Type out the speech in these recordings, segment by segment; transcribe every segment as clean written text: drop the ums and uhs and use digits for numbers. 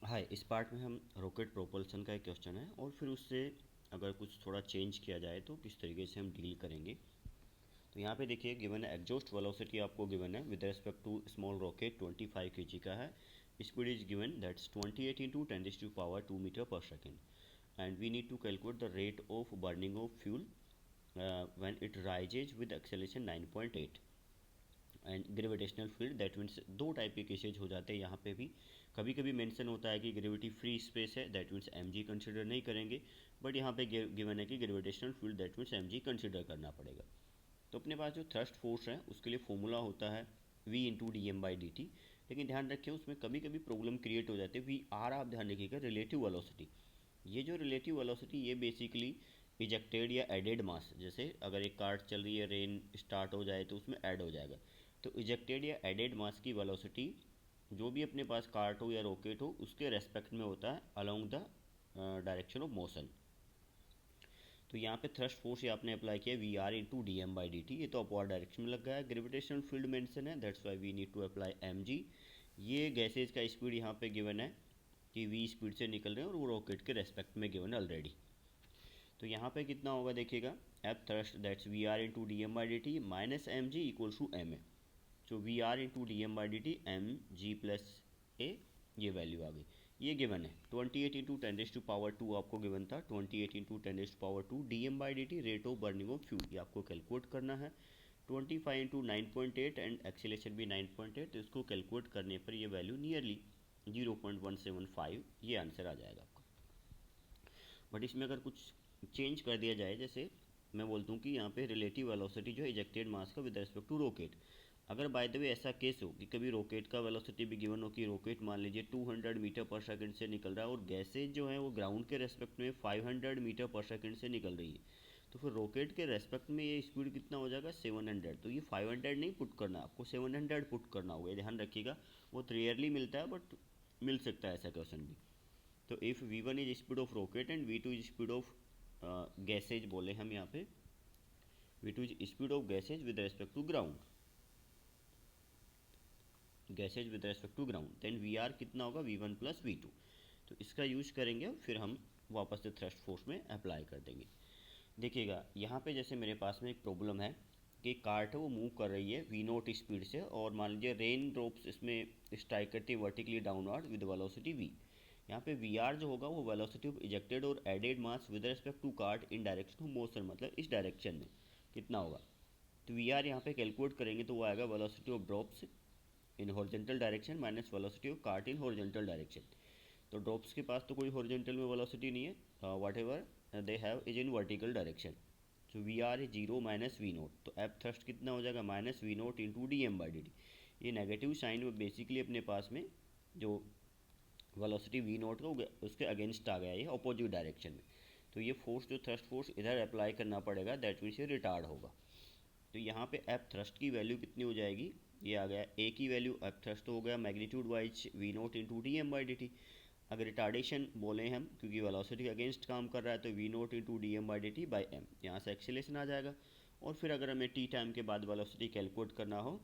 हाय, इस पार्ट में हम रॉकेट प्रोपल्सन का एक क्वेश्चन है और फिर उससे अगर कुछ थोड़ा चेंज किया जाए तो किस तरीके से हम डील करेंगे। तो यहाँ पे देखिए गिवन है एग्जॉस्ट वेलोसिटी आपको गिवन है with respect to small rocket 25 kg का है। Speed is given that's 28 into 10⁻² meter per second and we need to calculate the rate of burning of fuel when it rises with acceleration 9.8 and gravitational field that means दो type के cases हो जाते हैं यहाँ पे भी। कभी कभी मेंशन होता है कि ग्रेविटी फ्री स्पेस है that means M G consider नहीं करेंगे, बट यहाँ पे गिवन है कि gravitational field that means M G consider करना पड़ेगा। तो अपने पास जो थ्रस्ट फोर्स है उसके लिए फॉर्मूला होता है v into D M by D T, लेकिन ध्यान रखें उसमें कभी कभी प्रॉब्लम क्रिएट हो जाती है। वी आर आप ध्यान रखिएगा रिलेटिव वेलोसिटी। ये जो रिलेटिव वेलोसिटी ये बेसिकली इजेक्टेड या एडेड मास, जैसे अगर एक कार चल रही है रेन स्टार्ट हो जाए तो उसमें ऐड हो जाएगा। तो इजेक्टेड या एडेड मास की वेलोसिटी जो भी अपने पास कार्ट हो या रॉकेट हो उसके रेस्पेक्ट में होता है along the direction of motion. तो यहाँ पे थ्रस्ट फोर्स ये आपने अप्लाई किया V R into D M by D T, ये तो अपवर्ड डायरेक्शन में लग गया है। ग्रेविटेशनल फील्ड मेंशन है that's why we need to apply M G. ये गैसेज का स्पीड यहाँ पे गिवन है कि वी स्पीड से निकल रहे हैं और वो रॉकेट के रेस्पेक्ट में गिवन है ऑलरेडी। तो यहाँ पे कितना होगा देखिएगा, F thrust that's V R into D M by D T minus M G equals to M A. तो V R into D M by D T M G plus A, ये value आ गई। ये given है 28 into 10⁻² आपको given था 28 into 10⁻² D M by D T rate of burning of fuel, ये आपको कैलकुलेट करना है। 25 इंटू 9.8 एंड एक्सीलेशन भी 9.8, तो इसको कैलकुलेट करने पर ये वैल्यू नियरली 0.175 ये आंसर आ जाएगा आपका। बट इसमें अगर कुछ चेंज कर दिया जाए, जैसे मैं बोलता हूँ कि यहाँ पे रिलेटिव वेलोसिटी जो है इजेक्टेड मास का विद रिस्पेक्ट टू रॉकेट, अगर बाय द वे ऐसा केस हो कि कभी रॉकेट का वेलोसिटी भी गिवन हो कि रॉकेट मान लीजिए 200 मीटर पर सेकंड से निकल रहा है और गैसेज जो है वो ग्राउंड के रेस्पेक्ट में 500 मीटर पर सेकंड से निकल रही है, तो फिर रॉकेट के रेस्पेक्ट में ये स्पीड कितना हो जाएगा 700। तो ये 500 नहीं पुट करना, आपको 700 पुट करना होगा, ध्यान रखिएगा। वो रेयरली मिलता है बट मिल सकता है ऐसा क्वेश्चन भी। तो if V one is speed of rocket and V two is speed of gases बोले हम यहाँ पे, V two is speed of gases with respect to ground, gases with respect to ground, then V R कितना होगा V one plus V two. तो इसका use करेंगे और फिर हम वापस से थ्रस्ट फोर्स में अप्लाई कर देंगे। देखिएगा यहाँ पे जैसे मेरे पास में एक प्रॉब्लम है कि कार्ट है वो मूव कर रही है वी नोट स्पीड से और मान लीजिए रेन ड्रॉप्स इसमें स्ट्राइक करती है vertically downward with velocity V. यहाँ पे वी आर जो होगा वो वेलोसिटी ऑफ इजेक्टेड और added mass with respect to cart in direction of motion, मतलब इस डायरेक्शन में कितना होगा। तो वी आर यहाँ पे कैलकुलेट करेंगे तो वो आएगा velocity of drops in horizontal direction minus velocity of cart in horizontal direction. तो ड्रॉप्स के पास तो कोई हॉरिजेंटल में वेलोसिटी नहीं है, whatever they have is in vertical direction. तो V R is zero minus V not, तो एफ थ्रस्ट कितना हो जाएगा minus V note into D M by D T. ये नेगेटिव साइन में बेसिकली अपने पास में जो वेलोसिटी वी नोट का उसके अगेंस्ट आ गया ये अपोजिट डायरेक्शन में। तो ये फोर्स जो थ्रस्ट फोर्स इधर अप्लाई करना पड़ेगा दैट मीन्स ये रिटार्ड होगा। तो यहाँ पे एफ थ्रस्ट की वैल्यू कितनी हो जाएगी, ये आ गया ए की वैल्यू एफ थ्रस्ट हो गया magnitude wise V note into D M by D T. अगर रिटार्डेशन बोले हम क्योंकि वेलोसिटी के अगेंस्ट काम कर रहा है तो v note into D M by D t by m, यहाँ से एक्सीलेशन आ जाएगा। और फिर अगर हमें टी टाइम के बाद वेलोसिटी कैलकुलेट करना हो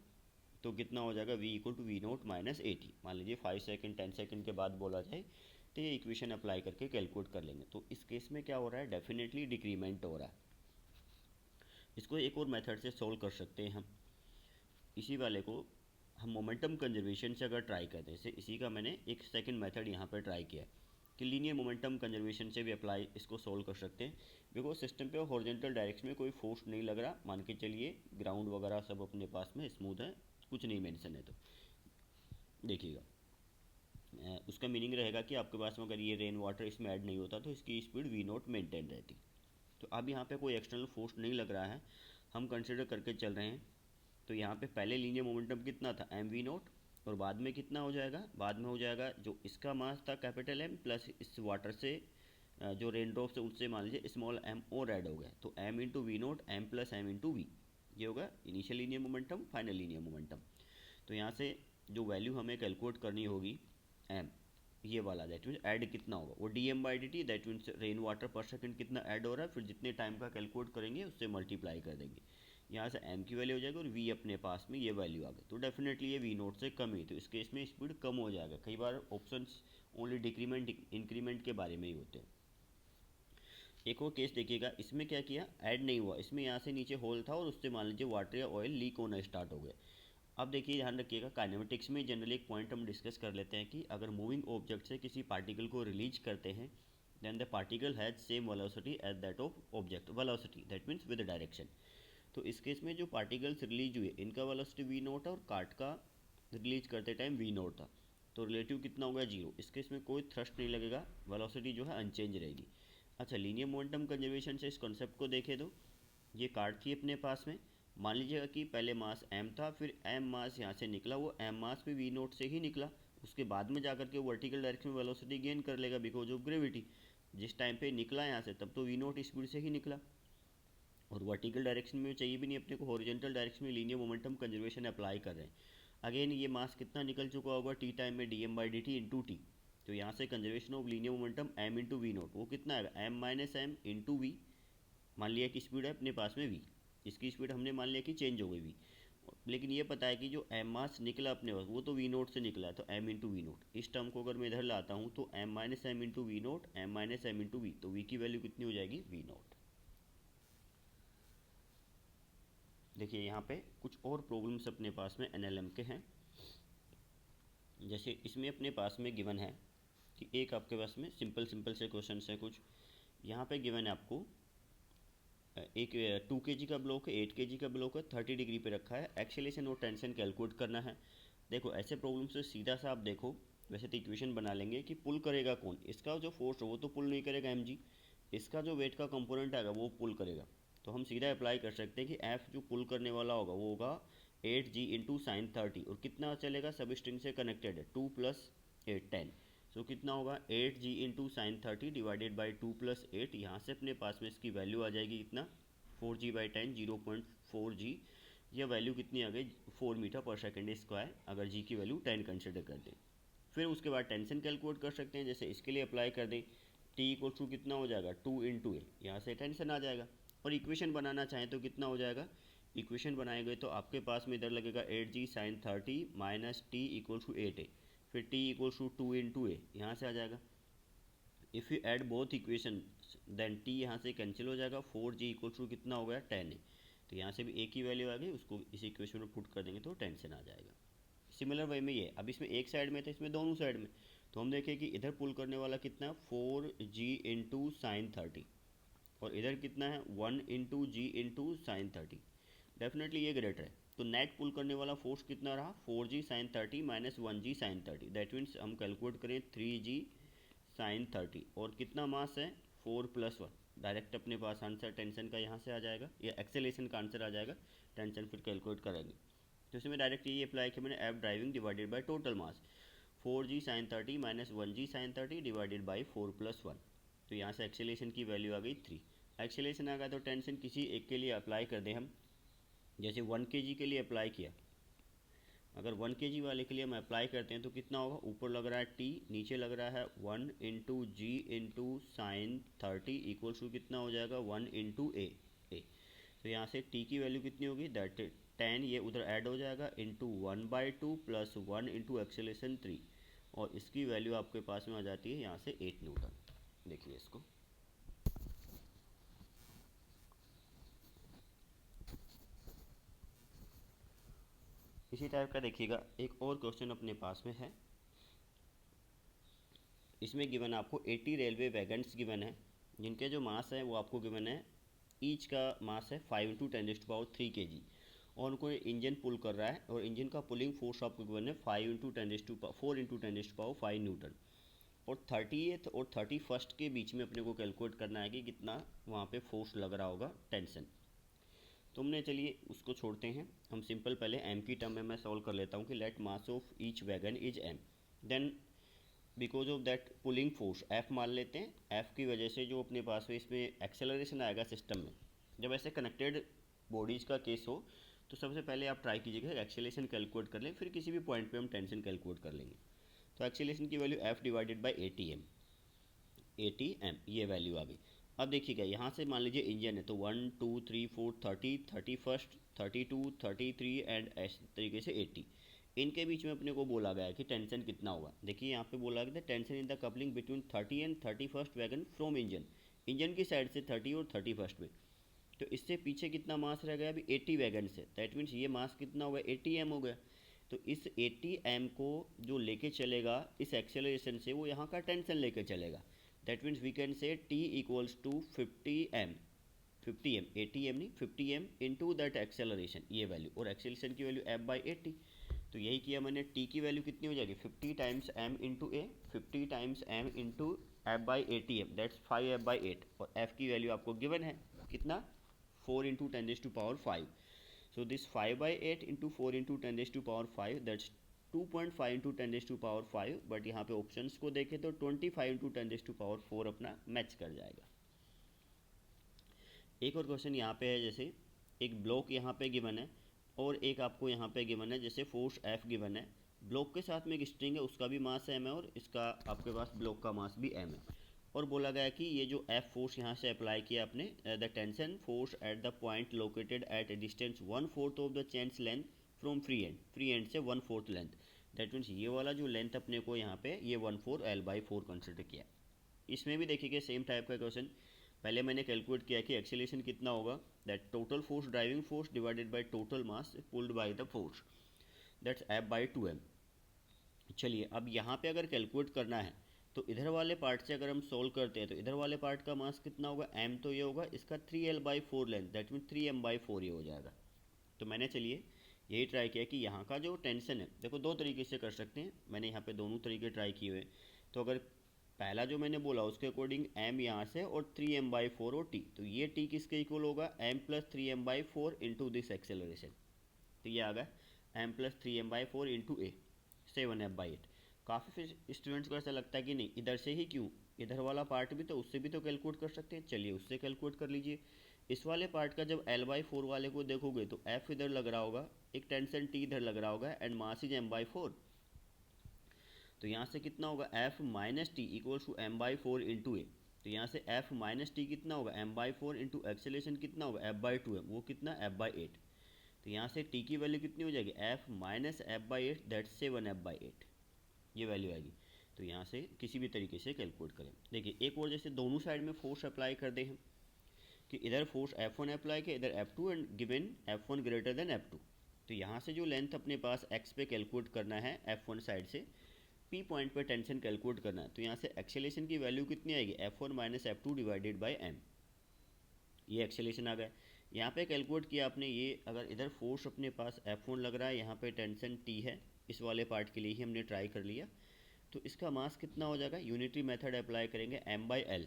तो कितना हो जाएगा v equal to v naught minus a t. मान लीजिए 5 सेकंड 10 सेकंड के बाद बोला जाए तो ये इक्वेशन अप्लाई करके कैलकुलेट कर लेंगे। तो इस केस में क्या हो रहा है, डेफिनेटली डिक्रीमेंट हो रहा है। इसको एक और मेथड से सोल्व कर सकते हैं हम। इसी वाले को हम मोमेंटम कंजर्वेशन से अगर ट्राई करते हैं, इसी का मैंने एक सेकंड मेथड यहाँ पर ट्राई किया कि लीनियर मोमेंटम कंजर्वेशन से भी अप्लाई इसको सोल्व कर सकते हैं। बिकॉज सिस्टम पे हॉरिजॉन्टल डायरेक्शन में कोई फोर्स नहीं लग रहा, मान के चलिए ग्राउंड वगैरह सब अपने पास में स्मूथ है, कुछ नहीं मेंशन है। तो देखिएगा उसका मीनिंग रहेगा कि आपके पास में अगर ये रेन वाटर इसमें ऐड नहीं होता तो इसकी स्पीड वी नोट मेंटेन रहती। तो अब यहाँ पे कोई एक्सटर्नल फोर्स नहीं लग रहा है, हम कंसिडर करके चल रहे हैं। तो यहाँ पे पहले लीनियर मोमेंटम कितना था एम वी नोट, और बाद में कितना हो जाएगा, बाद में हो जाएगा जो इसका मास था कैपिटल एम प्लस इस वाटर से जो रेन ड्रॉप से उससे मान लीजिए स्मॉल एम और ऐड हो गया, तो m into v naught m plus m into v, ये होगा initial linear momentum final linear momentum. तो यहाँ से जो वैल्यू हमें कैलकुलेट करनी होगी एम, ये वाला दैट मीन्स ऐड कितना होगा वो d M by D t, that means rain water per second कितना ऐड हो रहा है, फिर जितने टाइम का कैलकुलेट करेंगे उससे मल्टीप्लाई कर देंगे। यहाँ से एम की वैल्यू हो जाएगी और वी अपने पास में ये वैल्यू आ गई, तो डेफिनेटली ये वी नोट से कम ही, तो इस केस में स्पीड कम हो जाएगा। कई बार ऑप्शंस ओनली डिक्रीमेंट इंक्रीमेंट के बारे में ही होते हैं। एक और केस देखिएगा, इसमें क्या किया, ऐड नहीं हुआ, इसमें यहाँ से नीचे होल था और उससे मान लीजिए वाटर या ऑयल लीक होना स्टार्ट हो गया। अब देखिए ध्यान रखिएगा, काइनेमेटिक्स में जनरली एक पॉइंट हम डिस्कस कर लेते हैं कि अगर मूविंग ऑब्जेक्ट से किसी पार्टिकल को रिलीज करते हैं then the particle has same velocity as that of object, velocity that means with direction. तो इस केस में जो पार्टिकल्स रिलीज हुए इनका वेलोसिटी वी नोट है और कार्ट का रिलीज करते टाइम वी नोट था, तो रिलेटिव कितना होगा, जीरो। इस केस में कोई थ्रस्ट नहीं लगेगा, वेलोसिटी जो है अनचेंज रहेगी। अच्छा, लीनियर मोमेंटम कंजर्वेशन से इस कॉन्सेप्ट को देखें तो ये कार्ड थी अपने पास में, मान लीजिएगा कि पहले मास m था, फिर m मास यहाँ से निकला, वो m मास भी v नोट से ही निकला, उसके बाद में जाकर के वर्टिकल डायरेक्शन में वेलोसिटी गेन कर लेगा बिकॉज ऑफ ग्रेविटी। जिस टाइम पे निकला यहाँ से तब तो v नोट स्पीड से ही निकला, और वर्टिकल डायरेक्शन में चाहिए भी नहीं अपने को, हॉरिजॉन्टल डायरेक्शन में लीनियर मोमेंटम कंजर्वेशन अप्लाई कर रहे हैं। अगेन ये मास कितना निकल चुका होगा टी टाइम में, dm/dt इंटू टी, तो यहाँ से conservation of linear momentum m into v naught, वो कितना आएगा m minus m into v. मान लिया कि स्पीड है अपने पास में v, इसकी स्पीड हमने मान लिया कि चेंज हो गई v, लेकिन ये पता है कि जो m मास निकला अपने पास वो तो v नोट से निकला है, तो m इंटू वी नोट। इस टर्म को अगर मैं इधर लाता हूँ तो m minus m into v naught, m minus m into v, तो v की वैल्यू कितनी हो जाएगी, v नोट। देखिए यहाँ पे कुछ और प्रॉब्लम्स अपने पास में एनएलएम के हैं। जैसे इसमें अपने पास में गिवन है कि एक आपके पास में सिंपल सिंपल से क्वेश्चन है कुछ। यहाँ पे गिवन है आपको एक 2 kg का ब्लॉक है, 8 kg का ब्लॉक है, 30 डिग्री पे रखा है, एक्सेलेरेशन और टेंशन कैलकुलेट करना है। देखो ऐसे प्रॉब्लम से सीधा सा आप देखो, वैसे तो इक्वेशन बना लेंगे कि पुल करेगा कौन, इसका जो फोर्स है वो तो पुल नहीं करेगा mg, इसका जो वेट का कंपोनेंट आएगा वो पुल करेगा। तो हम सीधा अप्लाई कर सकते हैं कि एफ जो पुल करने वाला होगा वो होगा 8g इंटू साइन 30, और कितना चलेगा, सब स्ट्रिंग से कनेक्टेड है, 2 + 8 10, सो कितना होगा 8g into sine 30 divided by 2 + 8, यहाँ से अपने पास में इसकी वैल्यू आ जाएगी कितना 4g/10, 0.4g। यह वैल्यू कितनी आ गई 4 मीटर पर सेकेंड स्क्वायर, अगर g की वैल्यू 10 कंसिडर कर दें। फिर उसके बाद टेंशन कैलकुलेट कर सकते हैं, जैसे इसके लिए अप्लाई कर दें, t इक्वल टू कितना हो जाएगा 2 इंटू ए, यहाँ से टेंशन आ जाएगा। और इक्वेशन बनाना चाहें तो कितना हो जाएगा, इक्वेशन बनाएंगे तो आपके पास में इधर लगेगा 8g sine 30 minus T equal to 8a, फिर t equal to 2 into a, यहाँ से आ जाएगा। If you add both equation then t यहाँ से कैंसिल हो जाएगा, 4g इक्वल टू कितना हो गया 10a, तो यहाँ से भी एक ही वैल्यू आ गई, उसको इस इक्वेशन में पुट कर देंगे तो टेंशन आ जाएगा। सिमिलर वे में ये, अब इसमें एक साइड में था, इसमें दोनों साइड में, तो हम देखें कि इधर पुल करने वाला कितना है 4g इंटू साइन 30, और इधर कितना है 1 into g into sine 30, definitely ये ग्रेटर है। तो नेट पुल करने वाला फोर्स कितना रहा 4g sine 30 minus 1g sine 30, that means हम कैलकुलेट करें 3g साइन 30, और कितना मास है 4 + 1, डायरेक्ट अपने पास आंसर टेंशन का यहाँ से आ जाएगा, या एक्सेलेरेशन का आंसर आ जाएगा, टेंशन फिर कैलकुलेट करेंगे। तो इसमें डायरेक्ट ये अप्लाई किया मैंने, f driving divided by total mass, 4g sine 30 minus 1g sine 30 divided by 4 + 1, तो यहाँ से एक्सेलेरेशन की वैल्यू आ गई 3। एक्सेलेरेशन आ गया तो टेंशन किसी एक के लिए अप्लाई कर दें हम, जैसे 1 kg के लिए अप्लाई किया, अगर 1 kg वाले के लिए हम अप्लाई करते हैं तो कितना होगा, ऊपर लग रहा है t, नीचे लग रहा है 1 into g into sine 30 equal to कितना हो जाएगा 1 इंटू ए। तो यहाँ से t की वैल्यू कितनी होगी, दैट 10, ये उधर ऐड हो जाएगा इंटू 1/2 प्लस 1 इंटू एक्सेलेरेशन 3, और इसकी वैल्यू आपके पास में आ जाती है यहाँ से 8 न्यूटन। देखिए इसको, इसी टाइप का देखिएगा एक और क्वेश्चन अपने पास में है। इसमें गिवन आपको 80 रेलवे वैगन्स गिवन है, जिनके जो मास है वो आपको गिवन है, ईच का मास है 5 इंटू 10⁻³ kg, और उनको इंजन पुल कर रहा है, और इंजन का पुलिंग फोर्स आपको गिवन है 4 इंटू 10⁵ न्यूटन। और 30th और 31st के बीच में अपने को कैलकुलेट करना है कि कितना वहाँ पे फोर्स लग रहा होगा टेंशन। तो हमने चलिए उसको छोड़ते हैं, हम सिंपल पहले एम की टर्म में मैं सॉल्व कर लेता हूँ कि let mass of each wagon is m, then because of that pulling force f मान लेते हैं, एफ की वजह से जो अपने पास में इसमें एक्सेलरेशन आएगा सिस्टम में, जब ऐसे कनेक्टेड बॉडीज़ का केस हो तो सबसे पहले आप ट्राई कीजिएगा एक्सेलरेशन कैलकुलेट कर लें, फिर किसी भी पॉइंट पे हम टेंशन कैलकुलेट कर लेंगे। तो एक्सेलरेशन की value f divided by 80 m, ये वैल्यू आ गई। अब देखिएगा यहाँ से मान लीजिए इंजन है तो 1 2 3 4 30 31 32 33 एंड इस तरीके से 80, इनके बीच में अपने को बोला गया है कि टेंशन कितना होगा। देखिए यहाँ पे बोला गया था tension in the coupling between 30 and 31st wagon from engine, engine की साइड से 30 और 31st में। तो इससे पीछे कितना मास रह गया अभी 80 वैगन से, दैट मीन्स ये मास कितना हो गया 80 एम हो गया। तो इस 80 एम को जो लेके चलेगा इस एक्सेलरेशन से वो यहाँ का टेंशन लेके चलेगा। That means we can say T equals to 50 m 80 m नहीं 50 एम इंटू दैट एक्सेलरेशन, ये वैल्यू, और एक्सेलरेशन की वैल्यू F बाई 80। तो यही किया मैंने, T की वैल्यू कितनी हो जाएगी 50 times m into a, 50 times m into F by 80 m, that's 5F by 8, और F की वैल्यू आपको गिवन है कितना 4 into 10⁻⁵। So this 5 by 8 into 4 into 10⁻⁵, that's 2.5 into 10⁻⁵, but यहाँ पे ऑप्शंस को देखें तो 25 into 10⁻⁴ अपना मैच कर जाएगा। एक और क्वेश्चन यहाँ पे है, जैसे एक ब्लॉक यहाँ पे गिवन है और एक आपको यहाँ पे गिवन है, जैसे फोर्स F गिवन है, ब्लॉक के साथ में एक स्ट्रिंग है उसका भी मास m है और इसका आपके पास ब्लॉक का मास भी m है, और बोला गया कि ये जो F फोर्स यहाँ से अप्लाई किया आपने, the tension force at the point located at A distance 1/4 of the chains length from free and से 1/4 लेंथ, दैट मीन्स ये वाला जो लेंथ अपने को यहाँ पे ये 1/4 L/4 कंसिडर किया। इसमें भी देखिए सेम टाइप का क्वेश्चन, पहले मैंने कैलकुलेट किया कि एक्सेलरेशन कितना होगा, that total force driving force divided by total mass pulled by the force, that's F by 2m। चलिए अब यहाँ पे अगर कैलकुलेट करना है तो इधर वाले पार्ट से अगर हम सोल्व करते हैं तो इधर वाले पार्ट का मास कितना होगा m, तो ये होगा इसका 3L/4 length, that mean 3m/4 ये हो जाएगा। तो मैंने चलिए यही ट्राई किया कि यहाँ का जो टेंशन है, देखो दो तरीके से कर सकते हैं, मैंने यहाँ पे दोनों तरीके ट्राई किए हुए। तो अगर पहला जो मैंने बोला उसके अकॉर्डिंग m यहाँ से और 3m/4 और t, तो ये t किसके इक्वल होगा m plus 3m/4 into this acceleration, तो ये आ गया m प्लस 3m/4 इंटू ए 7F/8। काफ़ी स्टूडेंट्स को ऐसा लगता है कि नहीं इधर से ही क्यों, इधर वाला पार्ट भी तो उससे भी तो कैलकुलेट कर सकते हैं, चलिए उससे कैलकुलेट कर लीजिए। इस वाले पार्ट का जब L/4 वाले को देखोगे तो F इधर लग रहा होगा, एक टेंशन T इधर लग रहा होगा एंड मास इज m/4, तो यहाँ से कितना होगा F minus T equals to m/4 into A, तो यहाँ से F माइनस टी कितना होगा m/4 इंटू एक्सेलेशन कितना होगा F/2m, वो कितना F/8, तो यहाँ से t की वैल्यू कितनी हो जाएगी F minus F/8, that 7F/8 ये वैल्यू आएगी। तो यहाँ से किसी भी तरीके से कैलकुलेट करें। देखिए एक और जैसे दोनों साइड में फोर्स अप्लाई कर दे हम कि इधर फोर्स F1 अप्लाई किया, इधर F2 and given F1 greater than F2, तो यहाँ से जो लेंथ अपने पास x पे कैलकुलेट करना है F1 साइड से, P पॉइंट पे टेंशन कैलकुलेट करना है, तो यहाँ से एक्सेलेरेशन की वैल्यू कितनी आएगी F1 minus F2 divided by m, ये एक्सेलेरेशन आ गया। यहाँ पे कैलकुलेट किया आपने, ये अगर इधर फोर्स अपने पास F1 लग रहा है, यहाँ पे टेंशन T है, इस वाले पार्ट के लिए ही हमने ट्राई कर लिया, तो इसका मास कितना हो जाएगा, यूनिटरी मेथड अप्लाई करेंगे m/l,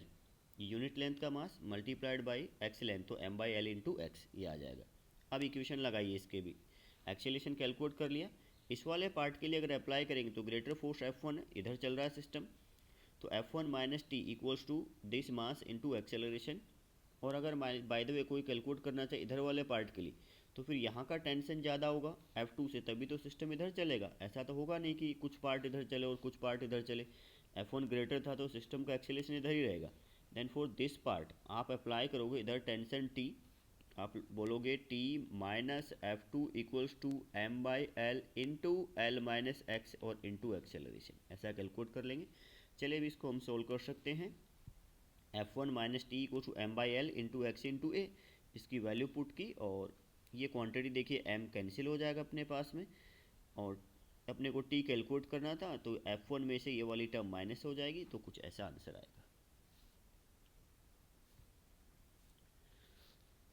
यूनिट लेंथ का mass multiplied by x length, तो m/l इंटू एक्स ये आ जाएगा। अब इक्वेशन लगाइए इसके भी, एक्सेलरेशन कैलकुलेट कर लिया, इस वाले पार्ट के लिए अगर अप्लाई करेंगे तो ग्रेटर फोर्स F1 है, इधर चल रहा है सिस्टम, तो F1 minus T equals to this mass into acceleration, और अगर बाय द वे कोई कैलकुलेट करना चाहे इधर वाले पार्ट के लिए तो फिर यहाँ का टेंशन ज़्यादा होगा F2 से, तभी तो सिस्टम इधर चलेगा, ऐसा तो होगा नहीं कि कुछ पार्ट इधर चले और कुछ पार्ट इधर चले। F1 ग्रेटर था तो सिस्टम का एक्सेलरेशन इधर ही रहेगा। देन फॉर दिस पार्ट आप अप्लाई करोगे इधर टेंशन T, आप बोलोगे T minus F2 equals to m/l into L minus x और इंटू एक्सेलरेशन, ऐसा कैलकुलेट कर लेंगे। चलिए अभी इसको हम सोल्व कर सकते हैं। F1 minus T equal to m/l into X into A, इसकी वैल्यू पुट की और ये क्वांटिटी देखिए m कैंसिल हो जाएगा अपने पास में, और अपने को t कैलकुलेट करना था तो F1 में से ये वाली टर्म माइनस हो जाएगी, तो कुछ ऐसा आंसर आएगा।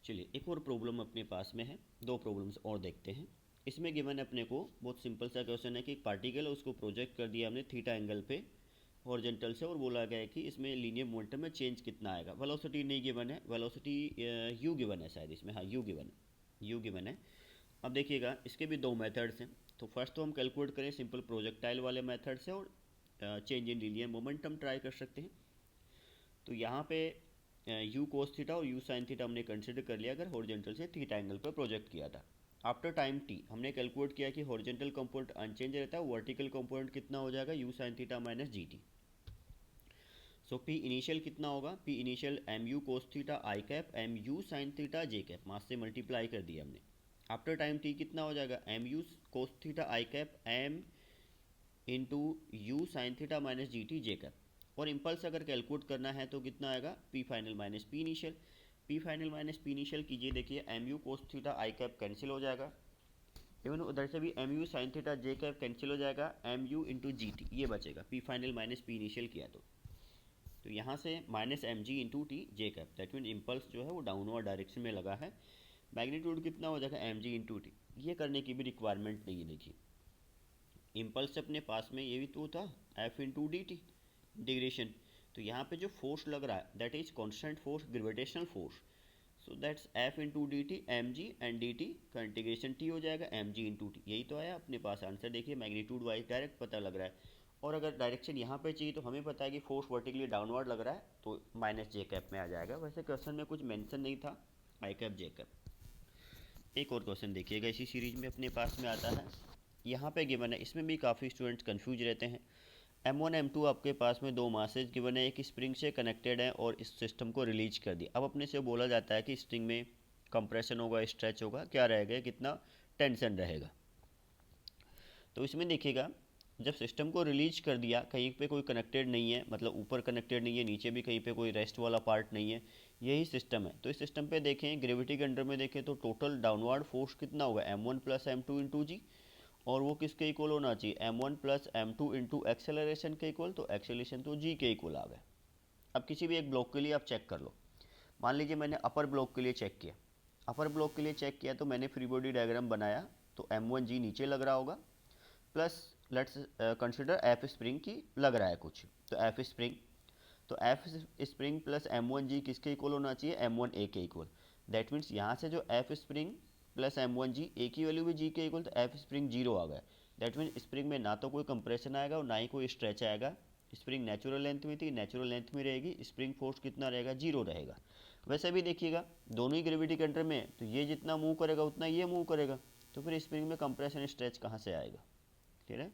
चलिए एक और प्रॉब्लम अपने पास में है, दो प्रॉब्लम्स और देखते हैं। इसमें गिवन अपने को बहुत सिंपल सा क्वेश्चन है कि एक पार्टिकल है उसको प्रोजेक्ट कर दिया हमने थीटा एंगल पे हॉरिजॉन्टल से, और बोला गया है कि इसमें लीनियर मोमेंटम में चेंज कितना आएगा। वेलोसिटी नहीं गिवन है, वेलोसिटी u गिवन है शायद इसमें, हाँ u गिवन है। अब देखिएगा इसके भी दो मेथड्स हैं, तो फर्स्ट तो हम कैलकुलेट करें सिंपल प्रोजेक्टाइल वाले मेथड से, और change in linear momentum try कर सकते हैं। तो यहाँ पे u कोस थीटा और u साइन थीटा हमने कंसिडर कर लिया अगर हॉरिजॉन्टल से थीटा एंगल पर प्रोजेक्ट किया था। आफ्टर टाइम t हमने कैलकुलेट किया कि हॉरिजॉन्टल कंपोनेंट अनचेंज रहता है, वर्टिकल कंपोनेंट कितना हो जाएगा u साइन थीटा माइनस जी टी। सो पी इनिशियल कितना होगा, P initial M you cos theta I cap M you sine theta J cap, mass से मल्टीप्लाई कर दिया हमने। आफ्टर टाइम टी कितना हो जाएगा, m you cos theta I cap m into u sine theta minus ji t j cap. और impulse अगर calculate करना है तो कितना आएगा, p final minus p initial. P final minus p initial कीजिए, देखिए m you cos theta I cap cancel हो जाएगा, इवन उधर से भी m you sine theta J cap cancel हो जाएगा, m u into g t ये बचेगा, P final minus p initial किया तो यहाँ से minus M g into t j cap, that mean impulse जो है वो डाउनवर्ड डायरेक्शन में लगा है। मैग्नीट्यूड कितना हो जाएगा, एम जी इंटू टी। ये करने की भी रिक्वायरमेंट नहीं है, देखिए इम्पल्स अपने पास में ये भी तो था f into d t integration. तो यहाँ पे जो फोर्स लग रहा है that is constant force, gravitational force. So that's f into d T M g and d t का इंटीग्रेशन टी हो जाएगा एम जी इंटू टी। यही तो आया अपने पास आंसर, देखिए मैग्नीट्यूड वाइज डायरेक्ट पता लग रहा है। और अगर डायरेक्शन यहाँ पे चाहिए तो हमें पता है कि फोर्स वर्टिकली डाउनवर्ड लग रहा है तो माइनस जे कैप में आ जाएगा। वैसे क्वेश्चन में कुछ मेंशन नहीं था आई कैप जे कैप। एक और क्वेश्चन देखिएगा इसी सीरीज में अपने पास में आता है, यहाँ पे गिवन है, इसमें भी काफ़ी स्टूडेंट्स कंफ्यूज रहते हैं। M1 M2 आपके पास में दो मासेज गिवन है, एक स्प्रिंग से कनेक्टेड है और इस सिस्टम को रिलीज कर दिया। अब अपने से बोला जाता है कि स्प्रिंग में कंप्रेशन होगा, स्ट्रेच होगा, क्या रहेगा, कितना टेंशन रहेगा। तो इसमें देखिएगा जब सिस्टम को रिलीज कर दिया, कहीं पे कोई कनेक्टेड नहीं है, मतलब ऊपर कनेक्टेड नहीं है, नीचे भी कहीं पे कोई रेस्ट वाला पार्ट नहीं है, यही सिस्टम है। तो इस सिस्टम पे देखें ग्रेविटी के अंडर में देखें तो टोटल डाउनवर्ड फोर्स कितना होगा, M1 प्लस M2 इंटू जी, और वो किसके इक्वल होना चाहिए, M1 plus M2 into acceleration के इक्वल। तो एक्सेलरेशन तो जी के इक्वल आ गए। अब किसी भी एक ब्लॉक के लिए आप चेक कर लो, मान लीजिए मैंने अपर ब्लॉक के लिए चेक किया, अपर ब्लॉक के लिए चेक किया तो मैंने फ्री बॉडी डायग्राम बनाया, तो M1 जी नीचे लग रहा होगा, plus let's consider F spring की लग रहा है कुछ, तो एफ स्प्रिंग, तो एफ स्प्रिंग प्लस M1 जी किसके इक्वल होना चाहिए, M1 ए के इक्वल। दैट मीन्स यहाँ से जो एफ स्प्रिंग प्लस M1 जी, ए की वैल्यू भी जी के इक्वल, तो एफ स्प्रिंग जीरो आ गया। दैट मीन्स स्प्रिंग में ना तो कोई कंप्रेशन आएगा और ना ही कोई स्ट्रेच आएगा। स्प्रिंग नेचुरल लेंथ में थी, नेचुरल लेंथ में रहेगी, स्प्रिंग फोर्स कितना रहेगा, जीरो रहेगा। वैसे भी देखिएगा दोनों ही ग्रेविटी के अंडर में, तो ये जितना मूव करेगा उतना ये मूव करेगा, तो फिर स्प्रिंग में कंप्रेशन स्ट्रेच कहाँ से आएगा, ठीक है।